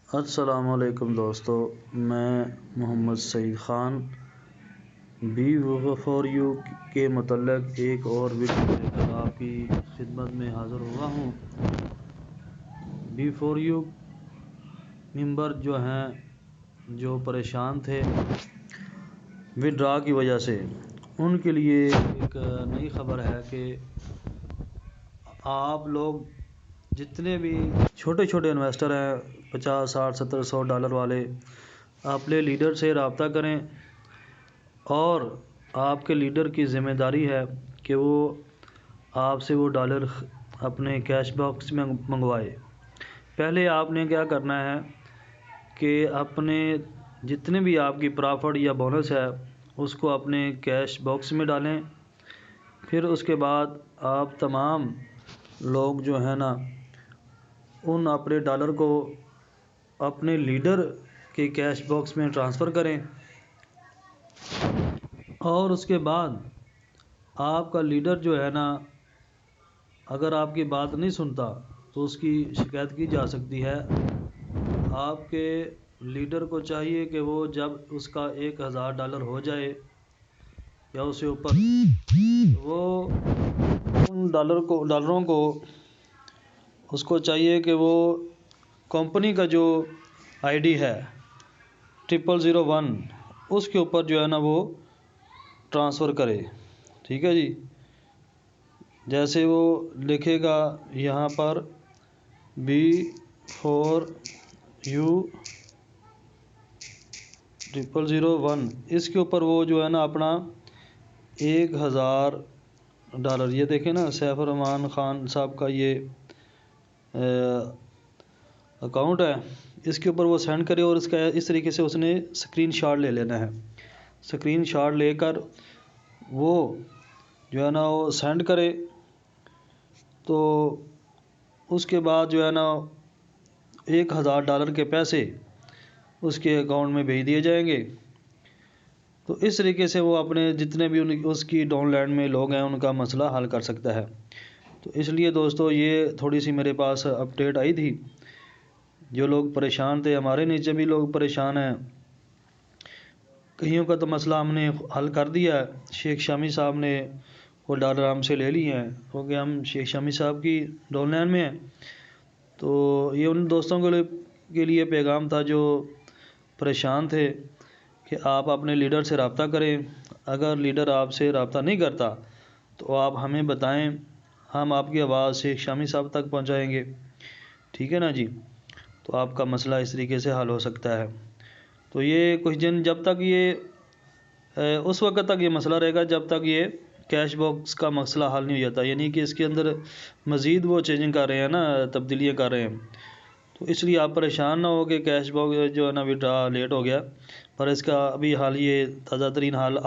السلام علیکم دوستو، میں محمد سعید خان بی فور یو کے متعلق ایک اور ویڈیو لے کر آپ کی خدمت میں حاضر ہوا ہوں۔ بی فور یو ممبر جو ہیں جو پریشان تھے وڈرا کی وجہ سے، ان کے لیے ایک نئی خبر ہے کہ آپ لوگ جتنے بھی چھوٹے چھوٹے انویسٹر ہیں، 50، 60، 70، $100 والے، اپنے لیڈر سے رابطہ کریں اور آپ کے لیڈر کی ذمہ داری ہے کہ وہ آپ سے وہ ڈالر اپنے کیش باکس میں منگوائے۔ پہلے آپ نے کیا کرنا ہے کہ اپنے جتنے بھی آپ کی پرافٹ یا بونس ہے اس کو اپنے کیش باکس میں ڈالیں۔ پھر اس کے بعد آپ تمام لوگ جو ہیں نا ان اپنے ڈالر کو اپنے لیڈر کے کیش باکس میں ٹرانسفر کریں، اور اس کے بعد آپ کا لیڈر جو ہے نا اگر آپ کی بات نہیں سنتا تو اس کی شکایت کی جا سکتی ہے۔ آپ کے لیڈر کو چاہیے کہ وہ جب اس کا $1000 ہو جائے یا اس سے اوپر، وہ ان ڈالروں کو اس کو چاہیے کہ وہ کمپنی کا جو آئی ڈی ہے 0001 اس کے اوپر جو ہے نا وہ ٹرانسفر کرے۔ ٹھیک ہے جی، جیسے وہ لکھے گا یہاں پر B4U0001، اس کے اوپر وہ جو ہے نا اپنا $1000، یہ دیکھیں نا سیف الرحمان خان صاحب کا یہ اکاؤنٹ ہے، اس کے اوپر وہ سینڈ کرے، اور اس طریقے سے اس نے اسکرین شاٹ لے لینا ہے۔ اسکرین شاٹ لے کر وہ جو ہے نا وہ سینڈ کرے، تو اس کے بعد جو ہے نا $1000 کے پیسے اس کے اکاؤنٹ میں بھیج دیے جائیں گے۔ تو اس طریقے سے وہ اپنے جتنے بھی اس کی ڈاؤن لینڈ میں لوگ ہیں ان کا مسئلہ حل کر سکتا ہے۔ تو اس لیے دوستو یہ تھوڑی سی میرے پاس اپڈیٹ آئی تھی، جو لوگ پریشان تھے، ہمارے نیچے بھی لوگ پریشان ہیں، کئیوں کا تو مسئلہ ہم نے حل کر دیا ہے۔ شیخ شامی صاحب نے وہ ڈالر ہم سے لے لی ہیں کیونکہ ہم شیخ شامی صاحب کی ڈاؤن لائن میں ہیں۔ تو یہ ان دوستوں کے لیے پیغام تھا جو پریشان تھے کہ آپ اپنے لیڈر سے رابطہ کریں۔ اگر لیڈر آپ سے رابطہ نہیں کرتا تو آپ ہمیں بتائیں، ہم آپ کی آواز شیخ شامی صاحب تک پہنچائیں گے۔ ٹھیک ہے نا جی، تو آپ کا مسئلہ اس طریقے سے حل ہو سکتا ہے۔ تو یہ کچھ دن جب تک یہ اس وقت تک یہ مسئلہ رہے گا جب تک یہ کیش باکس کا مسئلہ حل نہیں ہو جاتا، یعنی کہ اس کے اندر مزید وہ چینجنگ کر رہے ہیں نا، تبدیلیاں کر رہے ہیں۔ تو اس لیے آپ پریشان نہ ہو کہ کیش باکس جو ہے نا وڈرا لیٹ ہو گیا، پر اس کا ابھی حال یہ تازہ ترین حال